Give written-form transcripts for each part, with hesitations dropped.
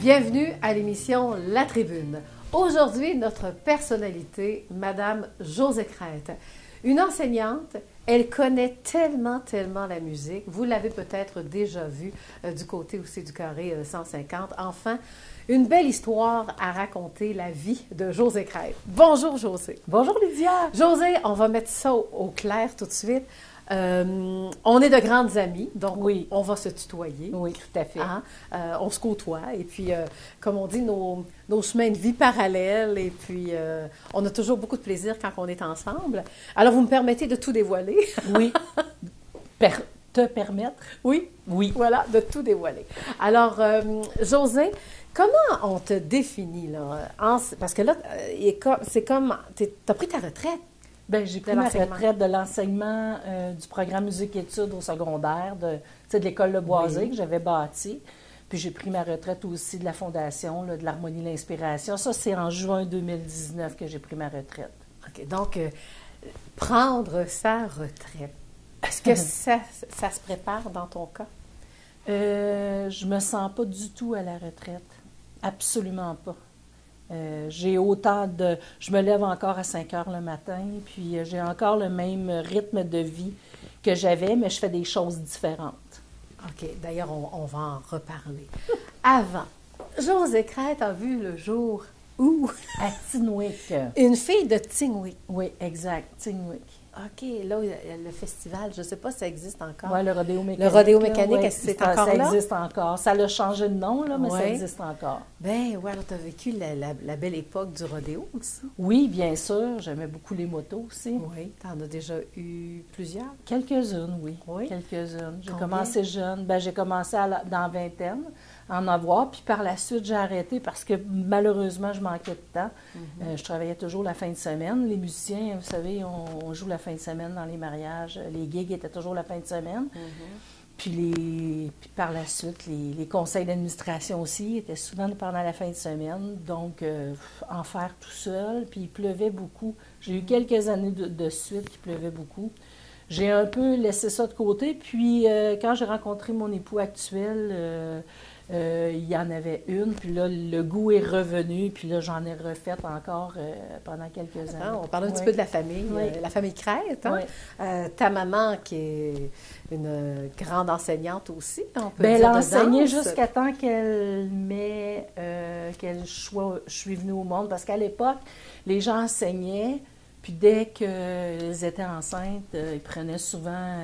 Bienvenue à l'émission La Tribune. Aujourd'hui, notre personnalité, Madame Josée Crête. Une enseignante, elle connaît tellement la musique. Vous l'avez peut-être déjà vue du côté aussi du carré 150. Enfin, une belle histoire à raconter, la vie de Josée Crête. Bonjour Josée. Bonjour Lydia. Josée, on va mettre ça au clair tout de suite. On est de grandes amies, donc oui, on va se tutoyer. Oui, tout à fait. Hein? On se côtoie et puis, comme on dit, nos chemins de vie parallèles et puis on a toujours beaucoup de plaisir quand on est ensemble. Alors, vous me permettez de tout dévoiler? Oui. Te permettre? Oui. Oui. Voilà, de tout dévoiler. Alors, Josée, comment on te définit, là? Parce que là, c'est comme, tu as pris ta retraite. Bien, j'ai pris ma retraite de l'enseignement du programme musique-études au secondaire, de l'école Le Boisé oui. que j'avais bâti. Puis j'ai pris ma retraite aussi de la fondation, là, de l'harmonie et l'inspiration. Ça, c'est en juin 2019 que j'ai pris ma retraite. OK. Donc, prendre sa retraite, est-ce que ça se prépare dans ton cas? Je me sens pas du tout à la retraite. Absolument pas. J'ai autant de... Je me lève encore à 5 heures le matin, puis j'ai encore le même rythme de vie que j'avais, mais je fais des choses différentes. OK. D'ailleurs, on va en reparler. Avant, Josée Crête a vu le jour où? À Tinwick. Une fille de Tinwick. Oui, exact, Tinwick. OK, là, le festival, je ne sais pas si ça existe encore. Oui, le rodéo mécanique. Le rodéo mécanique, ouais, est-ce que c'est encore là? Ça existe encore. Ça a changé de nom, là, mais ça existe encore. Bien, oui, alors tu as vécu la belle époque du rodéo aussi. Oui, bien sûr. J'aimais beaucoup les motos aussi. Oui, tu en as déjà eu plusieurs? Quelques-unes, oui. Oui? Quelques-unes. J'ai commencé jeune. Bien, j'ai commencé dans la vingtaine, à en avoir. Puis par la suite, j'ai arrêté parce que malheureusement, je manquais de temps. Je travaillais toujours la fin de semaine. Les musiciens, vous savez, on joue la fin de semaine dans les mariages. Les gigs étaient toujours la fin de semaine. Puis par la suite, les conseils d'administration aussi étaient souvent pendant la fin de semaine. Donc, en faire tout seul. Puis il pleuvait beaucoup. J'ai eu quelques années de suite qui pleuvait beaucoup. J'ai un peu laissé ça de côté. Puis quand j'ai rencontré mon époux actuel... il y en avait une, puis là, le goût est revenu, puis là, j'en ai refait encore pendant quelques années. On parle un petit peu de la famille, la famille Crête. Hein? Ta maman, qui est une grande enseignante aussi, on peut dire, elle a enseigné jusqu'à temps qu'elle je suis venue au monde, parce qu'à l'époque, les gens enseignaient, puis dès qu'elles étaient enceintes, ils prenaient souvent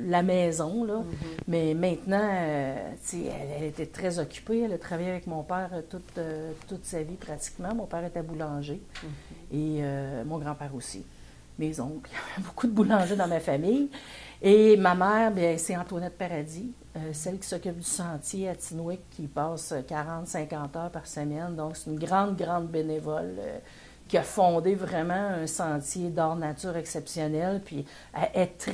la maison. Là. Mais maintenant, elle était très occupée. Elle a travaillé avec mon père toute sa vie pratiquement. Mon père était boulanger et mon grand-père aussi. Mes oncles. Il y avait beaucoup de boulangers dans ma famille. Et ma mère, bien, c'est Antoinette Paradis, celle qui s'occupe du sentier à Tinwick, qui passe 40-50 heures par semaine. Donc, c'est une grande bénévole qui a fondé vraiment un sentier d'art nature exceptionnel. Puis elle est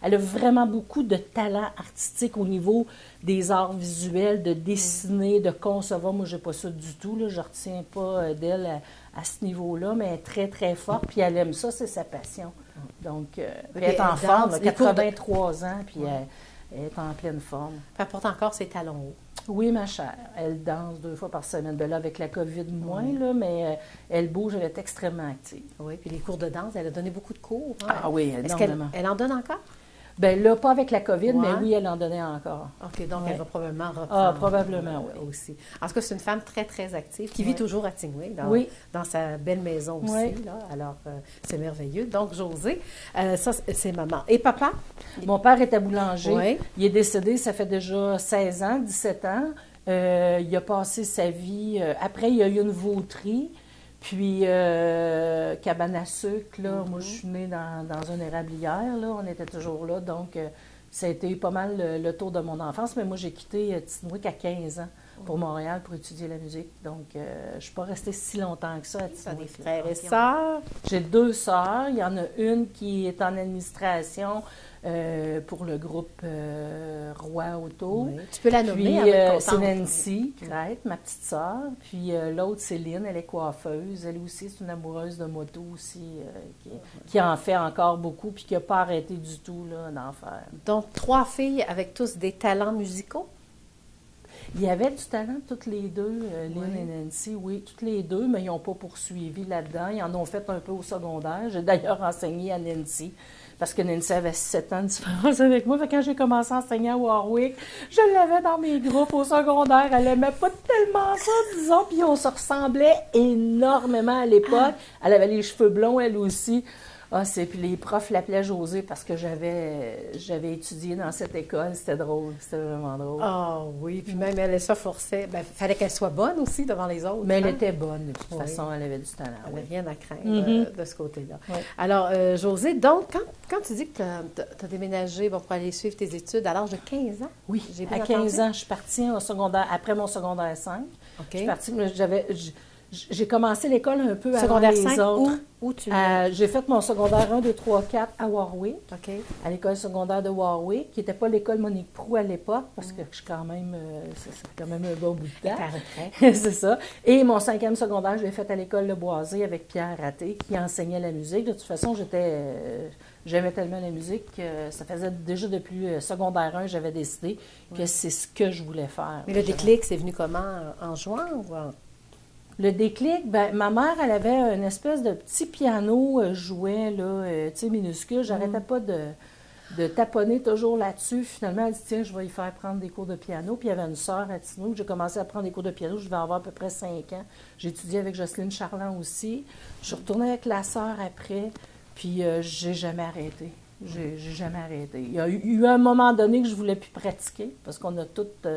elle a vraiment beaucoup de talent artistique au niveau des arts visuels, de dessiner, de concevoir. Moi, j'ai pas ça du tout, là. Je ne retiens pas d'elle à ce niveau-là, mais elle est très forte. Puis elle aime ça, c'est sa passion. Donc, elle est en forme, elle a 83 ans, puis elle est en pleine forme. Elle porte encore ses talons hauts. Oui, ma chère. Elle danse 2 fois par semaine. Bien là, avec la COVID, moins, là, mais elle bouge, elle est extrêmement active. Oui, puis les cours de danse, elle a donné beaucoup de cours. Hein? Ah oui, énormément. Elle en donne encore? Bien là, pas avec la COVID, mais oui, elle en donnait encore. OK, donc elle va probablement reprendre. Ah, probablement, oui. Aussi. En tout cas, c'est une femme très active qui vit toujours à Tinwick, dans sa belle maison aussi. Oui. Là. Alors, c'est merveilleux. Donc, Josée, ça, c'est maman. Et papa? Mon père était boulanger. Oui. Il est décédé, ça fait déjà 16 ans, 17 ans. Il a passé sa vie... après, il y a eu une vauterie. Puis, cabane à sucre, là, moi, je suis née dans une érablière, là, on était toujours là, donc ça a été pas mal le tour de mon enfance, mais moi, j'ai quitté Tinwick à 15 ans pour Montréal pour étudier la musique, donc je ne suis pas restée si longtemps que ça à Tinwick. Tu as des frères et sœurs? J'ai 2 sœurs, il y en a une qui est en administration pour le groupe Roy Auto. Oui. Tu peux la nommer? Puis c'est Nancy Crête, ma petite sœur. Puis l'autre, Céline, elle est coiffeuse. Elle aussi, c'est une amoureuse de moto aussi, qui en fait encore beaucoup, puis qui n'a pas arrêté du tout là, d'en faire. Donc, 3 filles avec tous des talents musicaux? Il y avait du talent, toutes les deux, Lynn et Nancy, oui, toutes les deux, mais ils n'ont pas poursuivi là-dedans. Ils en ont fait un peu au secondaire. J'ai d'ailleurs enseigné à Nancy, parce que Nancy avait 7 ans de différence avec moi. Fait que quand j'ai commencé à enseigner à Warwick, je l'avais dans mes groupes au secondaire. Elle aimait pas tellement ça, disons, puis on se ressemblait énormément à l'époque. Elle avait les cheveux blonds, elle aussi. Puis les profs l'appelaient Josée parce que j'avais étudié dans cette école. C'était drôle, c'était vraiment drôle. Ah oui, puis même elle se forçait. Il fallait qu'elle soit bonne aussi devant les autres. Mais elle était bonne, de toute façon, elle avait du talent. Elle n'avait rien à craindre de ce côté-là. Oui. Alors, Josée, donc, quand tu dis que tu as déménagé pour aller suivre tes études à l'âge de 15 ans? Oui, à 15 ans, je suis partie au secondaire, après mon secondaire 5. OK. Je suis partie, j'ai commencé l'école un peu avant les 5, autres. Où tu j'ai fait mon secondaire 1, 2, 3, 4 à Warwick, à l'école secondaire de Warwick, qui n'était pas l'école Monique Proulx à l'époque, parce que je suis quand même, ça fait quand même un bon bout de temps. C'est ça. Et mon 5e secondaire, je l'ai fait à l'école Le Boisé avec Pierre Raté, qui enseignait la musique. De toute façon, j'aimais tellement la musique que ça faisait déjà depuis secondaire 1, j'avais décidé que c'est ce que je voulais faire. Mais le déclic, c'est venu comment? En jouant ou en... Le déclic, ma mère, elle avait une espèce de petit piano jouet, là, tu sais, minuscule. J'arrêtais pas de taponner toujours là-dessus. Finalement, elle dit, tiens, je vais y faire prendre des cours de piano. Puis il y avait une sœur à Tino. J'ai commencé à prendre des cours de piano. Je devais avoir à peu près 5 ans. J'ai étudié avec Jocelyne Charland aussi. Je suis retournée avec la sœur après. Puis j'ai jamais arrêté. J'ai jamais arrêté. Il y a eu un moment donné que je voulais plus pratiquer parce qu'on a toutes...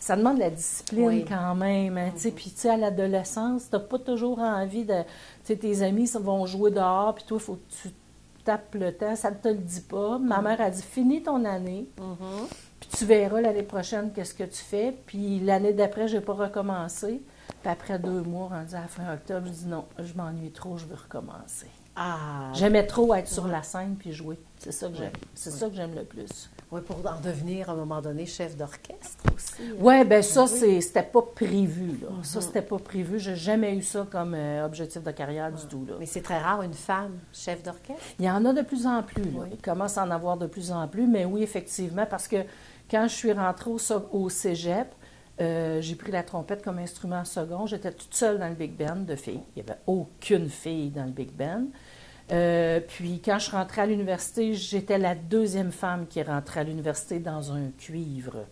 ça demande de la discipline quand même. Hein, puis, tu sais, à l'adolescence, tu n'as pas toujours envie de... Tu sais, tes amis vont jouer dehors, puis toi, il faut que tu tapes le temps. Ça ne te le dit pas. Ma mère a dit, finis ton année, puis tu verras l'année prochaine qu'est-ce que tu fais. Puis l'année d'après, je n'ai pas recommencé. Puis après 2 mois, rendu à la fin octobre, je dis non, je m'ennuie trop, je veux recommencer. J'aimais trop être sur la scène puis jouer. C'est ça que j'aime. C'est ça que j'aime le plus. Oui, pour en devenir, à un moment donné, chef d'orchestre aussi. Oui, bien ça, c'était pas prévu. Là. Ça, c'était pas prévu. J'ai jamais eu ça comme objectif de carrière du tout. Là. Mais c'est très rare, une femme chef d'orchestre? Il y en a de plus en plus. Là. Il commence à en avoir de plus en plus. Mais oui, effectivement, parce que quand je suis rentrée au cégep, j'ai pris la trompette comme instrument second. J'étais toute seule dans le big band de filles. Il n'y avait aucune fille dans le big band. Puis quand je suis rentrée à l'université, j'étais la 2e femme qui est rentrée à l'université dans un cuivre,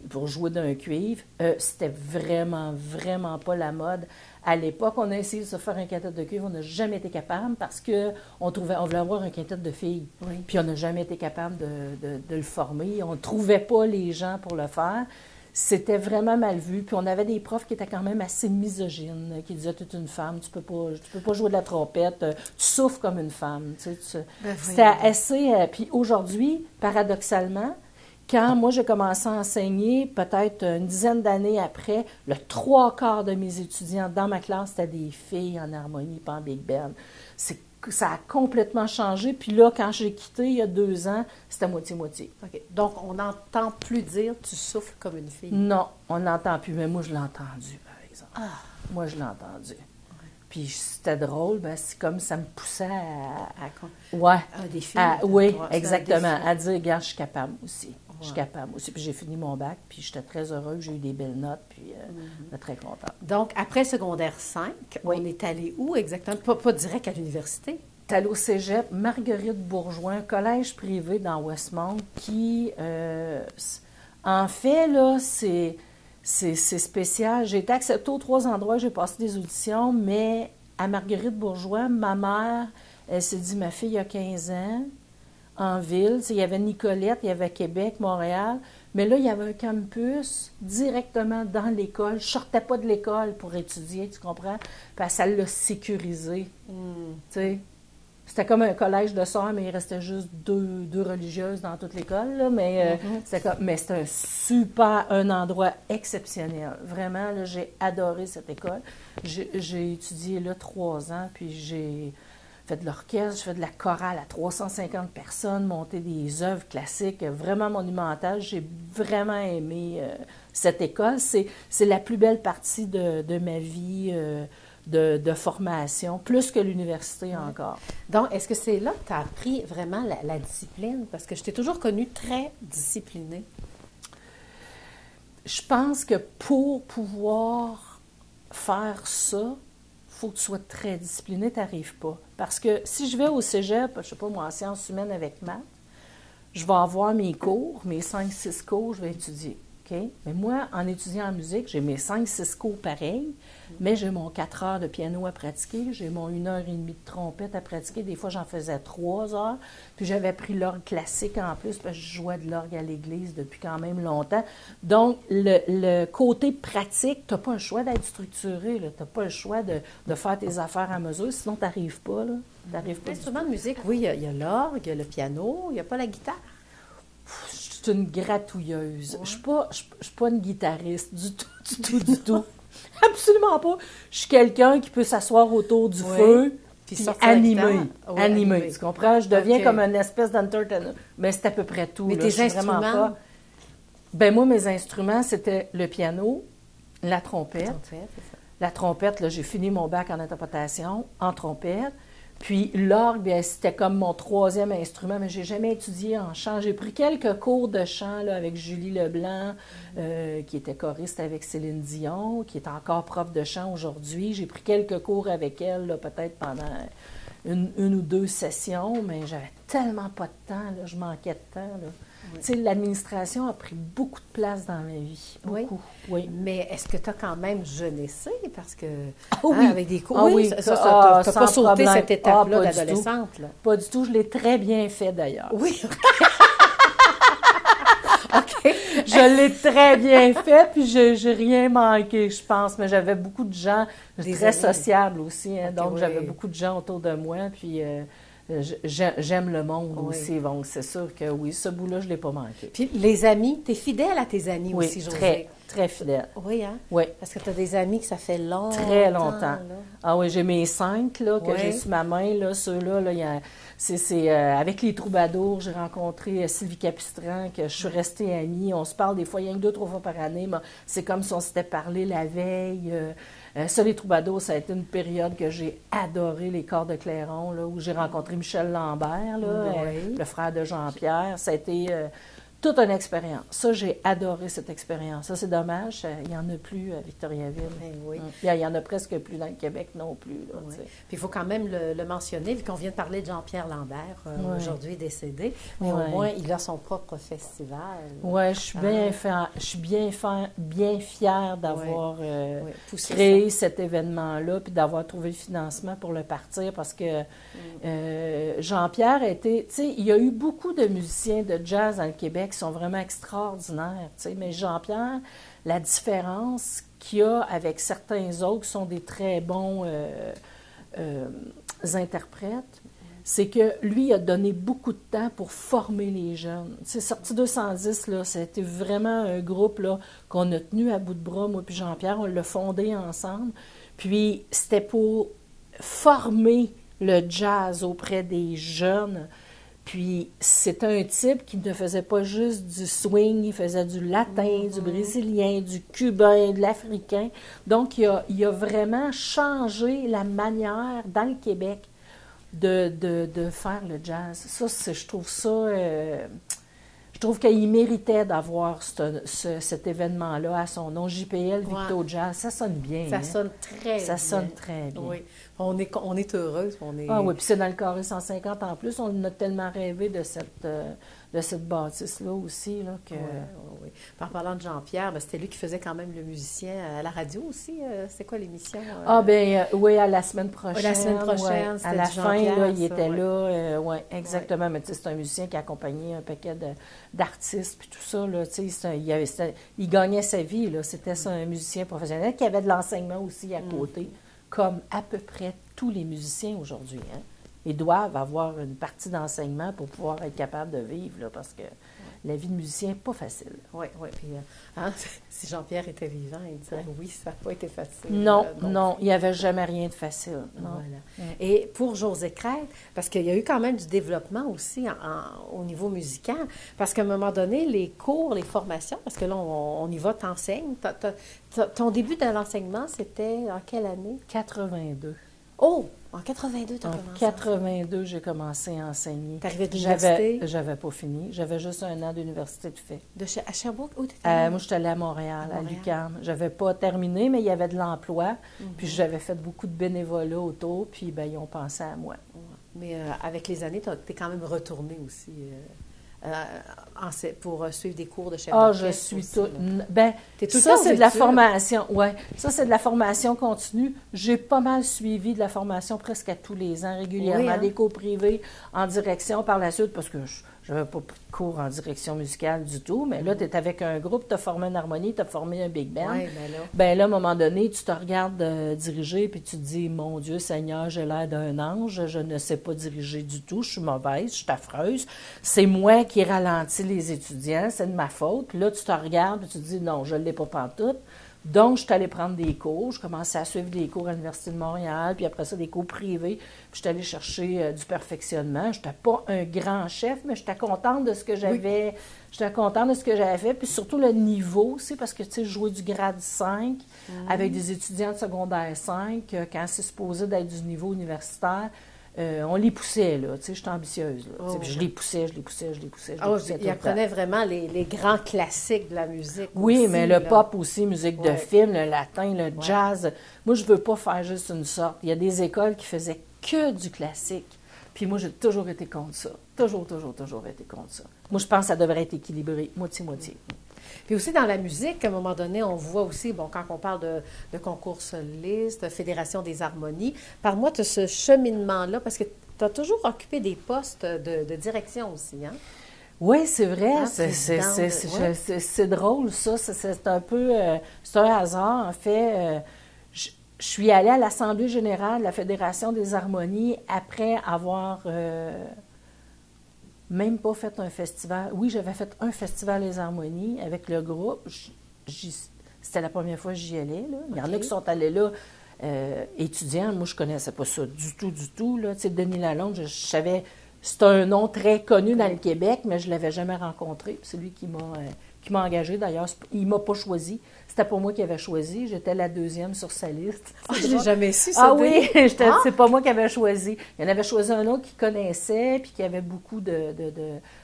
pour jouer d'un cuivre. C'était vraiment, vraiment pas la mode. À l'époque, on a essayé de se faire un quintet de cuivre, on n'a jamais été capable parce qu'on voulait avoir un quintet de filles. Puis on n'a jamais été capable de le former. On ne trouvait pas les gens pour le faire. C'était vraiment mal vu. Puis on avait des profs qui étaient quand même assez misogynes, qui disaient « tu es une femme, tu peux pas jouer de la trompette, tu souffres comme une femme. » C'était assez... puis aujourd'hui, paradoxalement, quand moi j'ai commencé à enseigner, peut-être une dizaine d'années après, le 3/4 de mes étudiants dans ma classe, c'était des filles en harmonie, pas en big band. Ça a complètement changé. Puis là, quand j'ai quitté il y a 2 ans, c'était moitié-moitié. OK. Donc, on n'entend plus dire « tu souffles comme une fille ». Non, on n'entend plus. Mais moi, je l'ai entendu, par exemple. Moi, je l'ai entendu. Puis c'était drôle, c'est comme ça me poussait un défi. Oui, exactement. À dire, regarde, je suis capable aussi. Je suis capable aussi. Puis j'ai fini mon bac, puis j'étais très heureuse, j'ai eu des belles notes, puis j'étais très contente. Donc, après secondaire 5, on est allé où exactement? Pas direct à l'université? Tu es allé au cégep Marguerite Bourgeois, un collège privé dans Westmount qui, en fait, là, c'est spécial. J'ai été acceptée aux 3 endroits, j'ai passé des auditions, mais à Marguerite Bourgeois, ma mère, elle s'est dit, ma fille a 15 ans, en ville. Il y avait Nicolette, il y avait Québec, Montréal, mais là, il y avait un campus directement dans l'école. Je ne sortais pas de l'école pour étudier, tu comprends? Puis ça l'a sécurisé. Tu sais. C'était comme un collège de sœurs, mais il restait juste deux religieuses dans toute l'école. Là, mais c'était un endroit exceptionnel. Vraiment, là, j'ai adoré cette école. J'ai étudié là 3 ans, puis j'ai fait de l'orchestre, j'ai fait de la chorale à 350 personnes, monté des œuvres classiques vraiment monumentales. J'ai vraiment aimé cette école. C'est la plus belle partie de ma vie de formation, plus que l'université encore. Donc, est-ce que c'est là que tu as appris vraiment la discipline? Parce que je t'ai toujours connue très disciplinée. je pense que pour pouvoir faire ça, il faut que tu sois très discipliné, tu n'arrives pas. Parce que si je vais au cégep, je ne sais pas moi, en sciences humaines avec maths, je vais avoir mes cours, mes 5-6 cours, je vais étudier. Okay? Mais moi, en étudiant en musique, j'ai mes 5-6 cours pareils, mais j'ai mon 4 heures de piano à pratiquer, j'ai mon 1h30 de trompette à pratiquer. Des fois, j'en faisais 3 heures. Puis j'avais pris l'orgue classique en plus, parce que je jouais de l'orgue à l'église depuis quand même longtemps. Donc, le côté pratique, tu n'as pas le choix d'être structuré, tu n'as pas le choix de faire tes affaires à mesure, sinon tu n'arrives pas. L'instrument de musique, oui, il y a l'orgue, il y a le piano, il n'y a pas la guitare. Je suis une gratouilleuse. Je ne suis pas une guitariste du tout. Absolument pas. Je suis quelqu'un qui peut s'asseoir autour du feu puis animer. Tu comprends? Je deviens comme une espèce d'entertainer. Mais c'est à peu près tout. Mais là. tes instruments? Vraiment pas... Ben moi, mes instruments, c'était le piano, la trompette. La trompette, là, j'ai fini mon bac en interprétation en trompette. Puis l'orgue, bien, c'était comme mon 3e instrument, mais j'ai jamais étudié en chant. J'ai pris quelques cours de chant là, avec Julie Leblanc, qui était choriste avec Céline Dion, qui est encore prof de chant aujourd'hui. J'ai pris quelques cours avec elle, là, peut-être pendant une ou 2 sessions, mais j'avais tellement pas de temps, là, je manquais de temps. Là. Oui. Tu sais, l'administration a pris beaucoup de place dans ma vie. Beaucoup. Oui. Mais est-ce que tu as quand même jeunessé? Parce que, oui. Avec des cours, tu n'as pas sauté cette étape-là d'adolescente. Là. Pas du tout. Je l'ai très bien fait, d'ailleurs. Oui. OK. Je l'ai très bien fait, puis j'ai rien manqué, je pense. Mais j'avais beaucoup de gens, très sociable aussi, hein, donc j'avais beaucoup de gens autour de moi, puis... j'aime le monde aussi, donc c'est sûr que oui, ce bout-là, je ne l'ai pas manqué. Puis les amis, tu es fidèle à tes amis aussi, Josée? Oui, très fidèle. Oui, hein? Oui. Parce que tu as des amis que ça fait longtemps. Très longtemps. Là. Ah oui, j'ai mes 5 là, que j'ai sur ma main, là, ceux-là, là, c'est avec les Troubadours, j'ai rencontré Sylvie Capistran, que je suis restée amie. On se parle des fois, il y a 2-3 fois par année, mais c'est comme si on s'était parlé la veille. Ça, les Troubadours, ça a été une période que j'ai adoré, les Corps de Clairon, là, où j'ai rencontré Michel Lambert, là, le frère de Jean-Pierre. Ça a été toute une expérience. Ça, j'ai adoré cette expérience. Ça, c'est dommage, il n'y en a plus à Victoriaville. Il n'y en a presque plus dans le Québec non plus. Là, Puis il faut quand même le mentionner, vu qu'on vient de parler de Jean-Pierre Lambert, aujourd'hui décédé, mais au moins, il a son propre festival. Oui, je suis bien fière d'avoir créé cet événement-là, puis d'avoir trouvé le financement pour le partir, parce que Jean-Pierre était... Tu sais, il y a eu beaucoup de musiciens de jazz dans le Québec qui sont vraiment extraordinaires, tu sais, mais Jean-Pierre, la différence qu'il y a avec certains autres qui sont des très bons interprètes, c'est que lui, il a donné beaucoup de temps pour former les jeunes. Tu sais, Sortie 210, là, c'était vraiment un groupe là, qu'on a tenu à bout de bras, moi puis Jean-Pierre, on l'a fondé ensemble, puis c'était pour former le jazz auprès des jeunes. Puis, c'est un type qui ne faisait pas juste du swing, il faisait du latin, du brésilien, du cubain, de l'africain. Donc, il a vraiment changé la manière, dans le Québec, de faire le jazz. Ça, je trouve ça... je trouve qu'il méritait d'avoir cet événement-là à son nom, JPL Victo Jazz. Ça sonne bien. Ça sonne très bien. Ça sonne très bien. Oui. On est heureuse. Ah oui, puis c'est dans le carré 150 en plus. On a tellement rêvé de cette bâtisse-là aussi. Là, que... Oui. En parlant de Jean-Pierre, c'était lui qui faisait quand même le musicien à la radio aussi. C'est quoi l'émission? Oui, à la semaine prochaine. La semaine prochaine, c'était à la fin, là, il était là. Oui, exactement. Mais c'est un musicien qui a accompagné un paquet d'artistes puis tout ça. Là, il gagnait sa vie. Là. C'était un musicien professionnel qui avait de l'enseignement aussi à côté, comme à peu près tous les musiciens aujourd'hui. Hein. Ils doivent avoir une partie d'enseignement pour pouvoir être capables de vivre, là, parce que la vie de musicien n'est pas facile. Oui. Puis, si Jean-Pierre était vivant, il dirait oui, ça n'a pas été facile. Non, il n'y avait jamais rien de facile. Non. Voilà. Et pour Josée Crête, parce qu'il y a eu quand même du développement aussi au niveau musical, parce qu'à un moment donné, les cours, les formations, parce que là, on y va, t'enseignes. Ton début de l'enseignement, c'était en quelle année? 82. Oh! En 82, tu as En commencé? 82, j'ai commencé à enseigner. Tu arrivais de l'université? J'avais pas fini. J'avais juste 1 an d'université de fait. À Sherbrooke? Où tu étais? Moi, je suis allée à Montréal, à l'UQAM. J'avais pas terminé, mais il y avait de l'emploi. Puis j'avais fait beaucoup de bénévolat autour, puis ben, ils ont pensé à moi. Mais avec les années, tu es quand même retournée aussi pour suivre des cours de chef d'orchestre. Je suis aussi, tout. Ben, ça, c'est de la formation. Oui, ça, c'est de la formation continue. J'ai pas mal suivi de la formation presque à tous les ans, régulièrement, des cours privés en direction par la suite, parce que je n'avais pas pris de cours en direction musicale du tout, mais là, tu es avec un groupe, tu as formé une harmonie, tu as formé un big band. Oui, ben là, à un moment donné, tu te regardes diriger, puis tu te dis, mon Dieu, Seigneur, j'ai l'air d'un ange, je ne sais pas diriger du tout, je suis mauvaise, je suis affreuse. C'est moi qui ralentis les étudiants, c'est de ma faute. Puis là, tu te regardes, puis tu te dis, non, je ne l'ai pas pantoute. Donc, je suis allée prendre des cours. Je commençais à suivre des cours à l'Université de Montréal, puis après ça, des cours privés. Puis, je suis allée chercher du perfectionnement. Je n'étais pas un grand chef, mais j'étais contente de ce que j'avais. Oui. J'étais contente de ce que j'avais fait. Puis surtout le niveau aussi, parce que, tu sais, je jouais du grade 5 avec des étudiants de secondaire 5, quand c'est supposé d'être du niveau universitaire. On les poussait, là. Tu sais, j'étais ambitieuse, là. Puis je les poussais. Ils apprenaient vraiment les grands classiques de la musique. Oui, aussi, mais le pop aussi, musique de film, le latin, le jazz. Moi, je veux pas faire juste une sorte. Il y a des écoles qui faisaient que du classique. Puis moi, j'ai toujours été contre ça. Toujours été contre ça. Moi, je pense que ça devrait être équilibré, moitié-moitié. Puis aussi dans la musique, à un moment donné, on voit aussi, bon, quand on parle de concours soliste, de Fédération des harmonies, parle-moi de ce cheminement-là, parce que tu as toujours occupé des postes de direction aussi, hein? Oui, c'est vrai. C'est drôle, ça. C'est un peu... c'est un hasard, en fait. Je suis allée à l'Assemblée générale de la Fédération des harmonies après avoir... même pas fait un festival. Oui, j'avais fait un festival des harmonies avec le groupe. C'était la première fois que j'y allais. Là. Il y en a qui sont allés là étudiants. Moi, je connaissais pas ça du tout. Là. Tu sais, Denis Lalonde, je savais... C'est un nom très connu dans le Québec, mais je ne l'avais jamais rencontré. C'est lui qui m'a engagée. D'ailleurs, il ne m'a pas choisi. C'était pas moi qui avait choisi. J'étais la deuxième sur sa liste. Je n'ai jamais su ça. Ah oui, c'est pas moi qui avait choisi. Il en avait choisi un autre qui connaissait puis qui avait beaucoup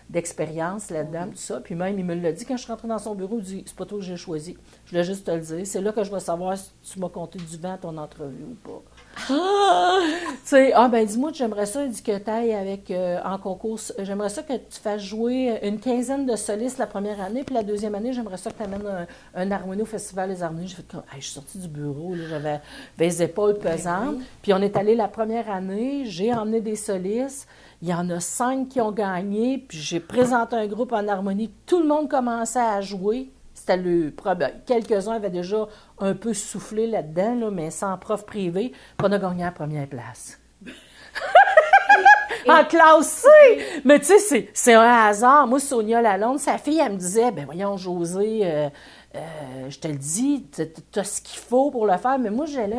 d'expérience là-dedans, tout ça. Puis même, il me l'a dit quand je suis rentrée dans son bureau, il dit « C'est pas toi que j'ai choisi. Je voulais juste te le dire. C'est là que je vais savoir si tu m'as compté du vent à ton entrevue ou pas. » Tu sais, dis-moi, j'aimerais ça, il dit que tu ailles avec, en concours, j'aimerais ça que tu fasses jouer une quinzaine de solistes la première année, puis la deuxième année, j'aimerais ça que tu amènes un harmonie au Festival des harmonies. J'ai fait comme, je suis sortie du bureau, là, j'avais les épaules pesantes, puis on est allé la première année, j'ai emmené des solistes, il y en a 5 qui ont gagné, puis j'ai présenté un groupe en harmonie, tout le monde commençait à jouer. C'était le problème. Quelques-uns avaient déjà un peu soufflé là-dedans, là, mais sans prof privé. Puis on a gagné la première place. En classe C! Mais tu sais, c'est un hasard. Moi, Sonia Lalonde, sa fille, elle me disait, ben voyons, José, je te le dis, tu as ce qu'il faut pour le faire. Mais moi, j'y allais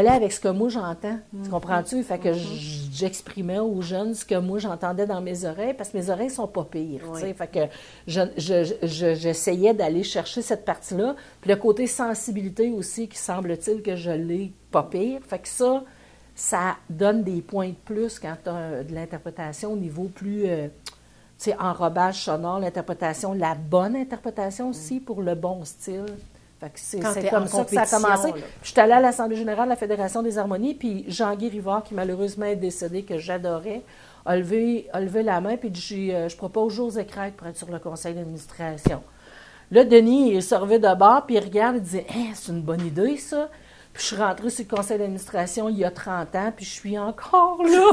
avec ce que moi j'entends. Tu comprends-tu? Fait que j'exprimais aux jeunes ce que moi j'entendais dans mes oreilles, parce que mes oreilles sont pas pires. Oui. Fait que j'essayais d'aller chercher cette partie-là. Puis le côté sensibilité aussi, qui semble-t-il que je l'ai pas pire. Fait que ça donne des points de plus quand tu as de l'interprétation au niveau plus, tu sais, enrobage sonore, l'interprétation, la bonne interprétation aussi pour le bon style. Fait que c'est comme ça que ça a commencé. Je suis allée à l'Assemblée générale de la Fédération des harmonies, puis Jean-Guy Rivard, qui malheureusement est décédé, que j'adorais, a levé la main, puis dit, je propose José Crête pour être sur le conseil d'administration. Là, Denis, il se revient de bord, puis il regarde, il dit « c'est une bonne idée, ça. » Puis je suis rentrée sur le conseil d'administration il y a 30 ans, puis je suis encore là.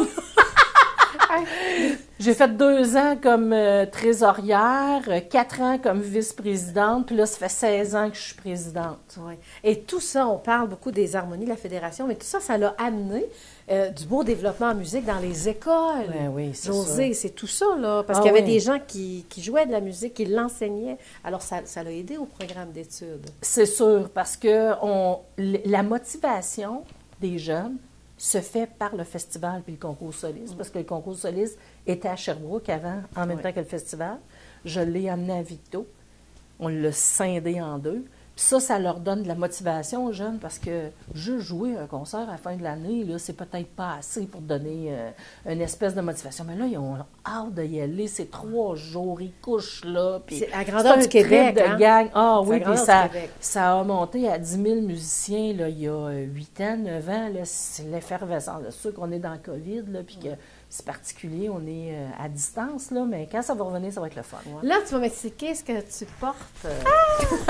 J'ai fait 2 ans comme trésorière, 4 ans comme vice-présidente, puis là, ça fait 16 ans que je suis présidente. Oui. Et tout ça, on parle beaucoup des harmonies de la Fédération, mais tout ça, ça l'a amené du beau développement en musique dans les écoles. Oui, c'est José, c'est tout ça, là, parce qu'il y avait des gens qui jouaient de la musique, qui l'enseignaient. Alors, ça l'a aidé au programme d'études. C'est sûr, parce que la motivation des jeunes se fait par le festival puis le concours soliste, parce que le concours soliste était à Sherbrooke avant, en même temps que le festival. Je l'ai amené à Victo. On l'a scindé en 2. Puis ça leur donne de la motivation aux jeunes parce que juste jouer un concert à la fin de l'année, là, c'est peut-être pas assez pour donner une espèce de motivation. Mais là, ils ont hâte d'y aller. C'est 3 jours, ils couchent là. Puis c'est à grandeur du Québec, de gang. Ah oui, puis Québec. ça a monté à 10 000 musiciens là, il y a 8 ans, 9 ans. Là, c'est l'effervescence. C'est sûr qu'on est dans le COVID, là, puis que c'est particulier, on est à distance, là, mais quand ça va revenir, ça va être le fun. Ouais. Là, tu vas m'expliquer ce que tu portes.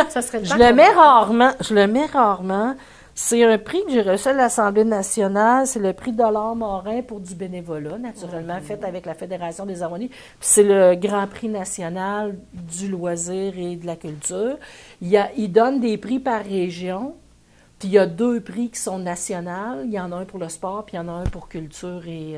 Ça serait le temps Je le mets rarement. C'est un prix que j'ai reçu à l'Assemblée nationale. C'est le prix Dollard Morin pour du bénévolat, naturellement, fait avec la Fédération des harmonies. Puis c'est le Grand Prix national du loisir et de la culture. Il donne des prix par région. Puis il y a 2 prix qui sont nationaux. Il y en a un pour le sport, puis il y en a un pour culture et...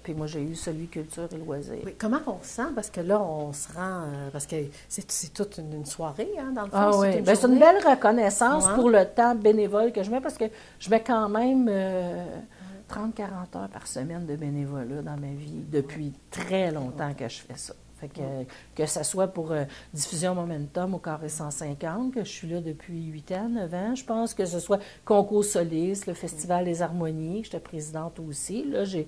puis moi, j'ai eu celui culture et loisirs. Oui, comment on se sent? Parce que là, on se rend... parce que c'est toute une soirée, hein, dans le fond. Ah oui, c'est une belle reconnaissance pour le temps bénévole que je mets, parce que je mets quand même 30-40 heures par semaine de bénévolat dans ma vie, depuis très longtemps que je fais ça. Fait que ce soit pour Diffusion Momentum au Carré 150, que je suis là depuis 8 ans, 9 ans, je pense, que ce soit Concours Solis, le Festival des Harmonies, j'étais présidente aussi. Là, je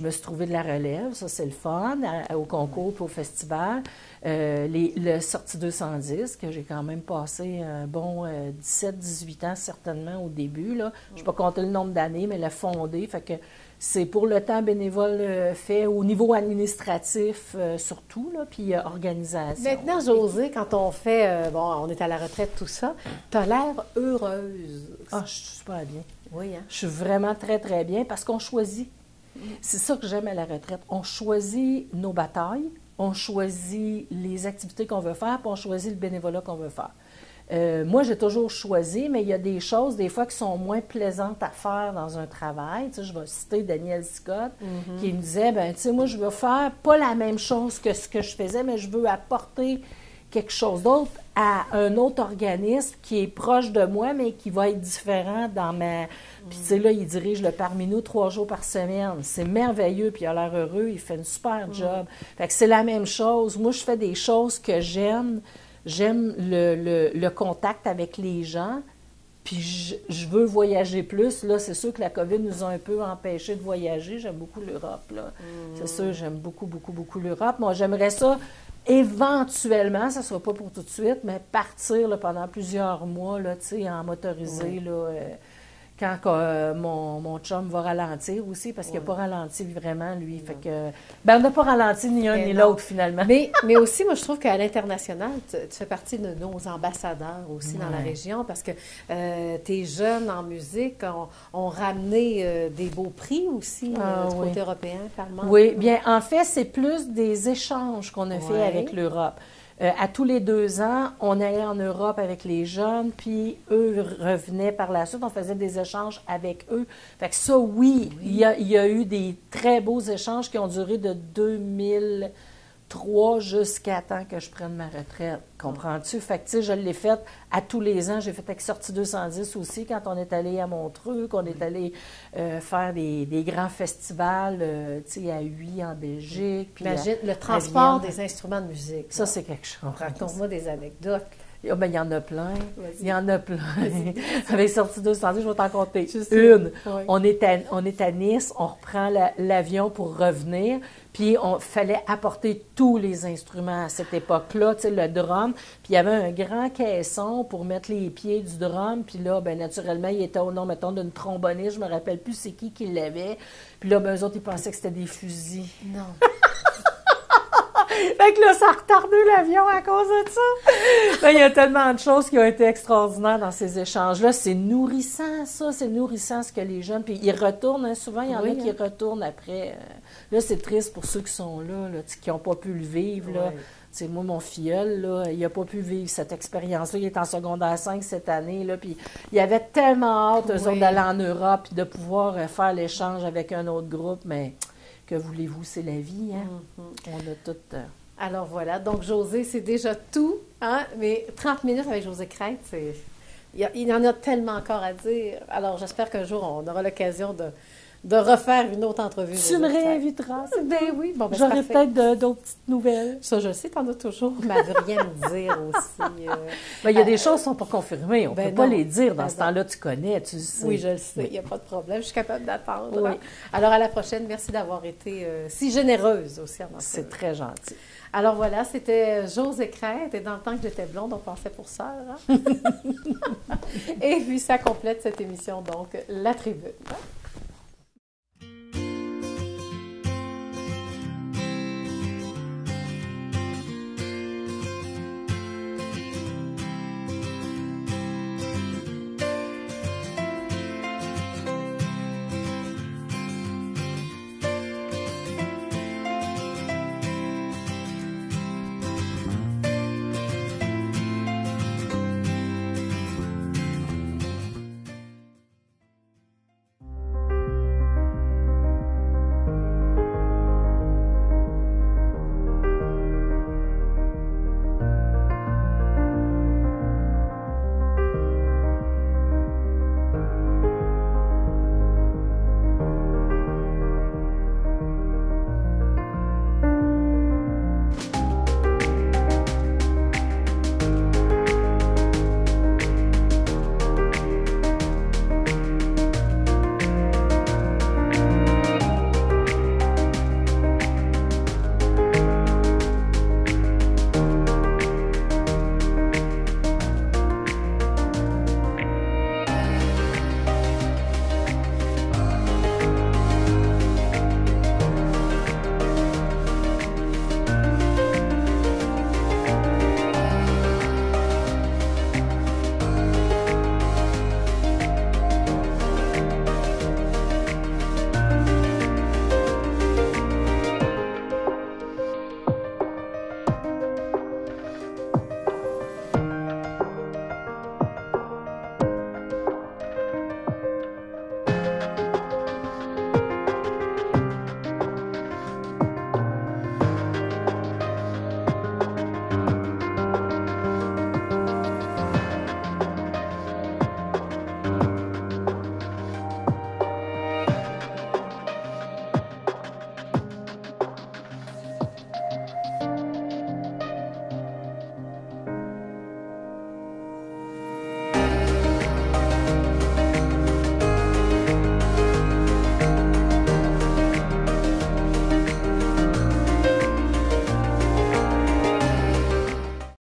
me suis trouvée de la relève, ça c'est le fun, au concours et au festival. Le Sortie 210, que j'ai quand même passé un bon 17-18 ans certainement au début. Là. Je n'ai pas compté le nombre d'années, mais le fondé, fait que c'est pour le temps bénévole fait au niveau administratif surtout, là, puis organisation. Maintenant, Josée, quand on fait, on est à la retraite, tout ça, tu as l'air heureuse. Ah, je suis super bien. Oui, hein? Je suis vraiment très, très bien parce qu'on choisit. C'est ça que j'aime à la retraite. On choisit nos batailles, on choisit les activités qu'on veut faire, puis on choisit le bénévolat qu'on veut faire. Moi, j'ai toujours choisi, mais il y a des choses, des fois, qui sont moins plaisantes à faire dans un travail. Tu sais, je vais citer Daniel Scott, qui me disait, tu sais, moi, je veux faire pas la même chose que ce que je faisais, mais je veux apporter quelque chose d'autre à un autre organisme qui est proche de moi, mais qui va être différent dans ma... Puis, tu sais, là, il dirige le Parmi nous 3 jours par semaine. C'est merveilleux, puis il a l'air heureux, il fait une super job. Fait que c'est la même chose. Moi, je fais des choses que j'aime. J'aime le contact avec les gens, puis je veux voyager plus. Là, c'est sûr que la COVID nous a un peu empêchés de voyager. J'aime beaucoup l'Europe, là. C'est sûr, j'aime beaucoup, beaucoup, beaucoup l'Europe. Moi, j'aimerais ça, éventuellement, ça ne sera pas pour tout de suite, mais partir là, pendant plusieurs mois, là, tu sais, en motorisé, là, quand mon chum va ralentir aussi, parce qu'il n'a pas ralenti vraiment, lui. Fait que, on n'a pas ralenti ni un ni l'autre, finalement. Mais aussi, moi, je trouve qu'à l'international, tu fais partie de nos ambassadeurs aussi dans la région, parce que tes jeunes en musique ont ramené des beaux prix aussi du côté européen, parlement. Oui, bien, en fait, c'est plus des échanges qu'on a fait avec l'Europe. À tous les 2 ans, on allait en Europe avec les jeunes, puis eux revenaient par la suite. On faisait des échanges avec eux. Fait que ça, oui. Il y a eu des très beaux échanges qui ont duré de 2003 jusqu'à temps que je prenne ma retraite. Comprends-tu? Fait que, tu sais, je l'ai fait à tous les ans. J'ai fait avec Sortie 210 aussi, quand on est allé à Montreux, qu'on est allé faire des grands festivals, tu sais, à Huy, en Belgique. Puis imagine le transport des instruments de musique. Ça, c'est quelque chose. Raconte-moi des anecdotes. Oh, ben, il y en a plein. Vas-y. Il y en a plein. Avec Sortie 210, je vais t'en compter Juste une. Oui. On est à Nice, on reprend l'avion pour revenir, puis il fallait apporter tous les instruments à cette époque-là, tu sais, le drum, puis il y avait un grand caisson pour mettre les pieds du drum, puis là, ben naturellement, il était au nom, mettons, d'une tromboniste, je me rappelle plus c'est qui l'avait, puis là, ben, eux autres, ils pensaient que c'était des fusils. Non. Fait que là, ça a retardé l'avion à cause de ça. Là, il y a tellement de choses qui ont été extraordinaires dans ces échanges-là. C'est nourrissant, ça. C'est nourrissant ce que les jeunes... Puis ils retournent, hein, souvent, il y en a qui retournent après. Là, c'est triste pour ceux qui sont là qui n'ont pas pu le vivre, là. T'sais, moi, mon filleul, là, il n'a pas pu vivre cette expérience-là. Il est en secondaire 5 cette année. Là, puis il avait tellement hâte, eux autres, d'aller en Europe et de pouvoir faire l'échange avec un autre groupe, mais... Que voulez-vous, c'est la vie, hein? On a tout... Alors voilà, donc Josée, c'est déjà tout, hein? Mais 30 minutes avec Josée Crête, il y en a tellement encore à dire. Alors j'espère qu'un jour, on aura l'occasion de refaire une autre entrevue. Tu me réinviteras. Ben oui, bon, ben j'aurais peut-être d'autres petites nouvelles. Ça, je sais, t'en as toujours, mais elle veut rien me dire aussi. Ben, il y a des choses qui ne sont pas confirmées. On ne peut pas les dire. Dans Ben ce temps-là, tu connais, tu sais. Oui, je le sais. Il n'y a pas de problème. Je suis capable d'attendre. Oui. Alors, à la prochaine. Merci d'avoir été si généreuse aussi en entrevue. C'est très gentil. Alors voilà, c'était Josée Crête, et dans le temps que j'étais blonde, on pensait pour sœur. Hein? Et puis ça complète cette émission, donc, La Tribune.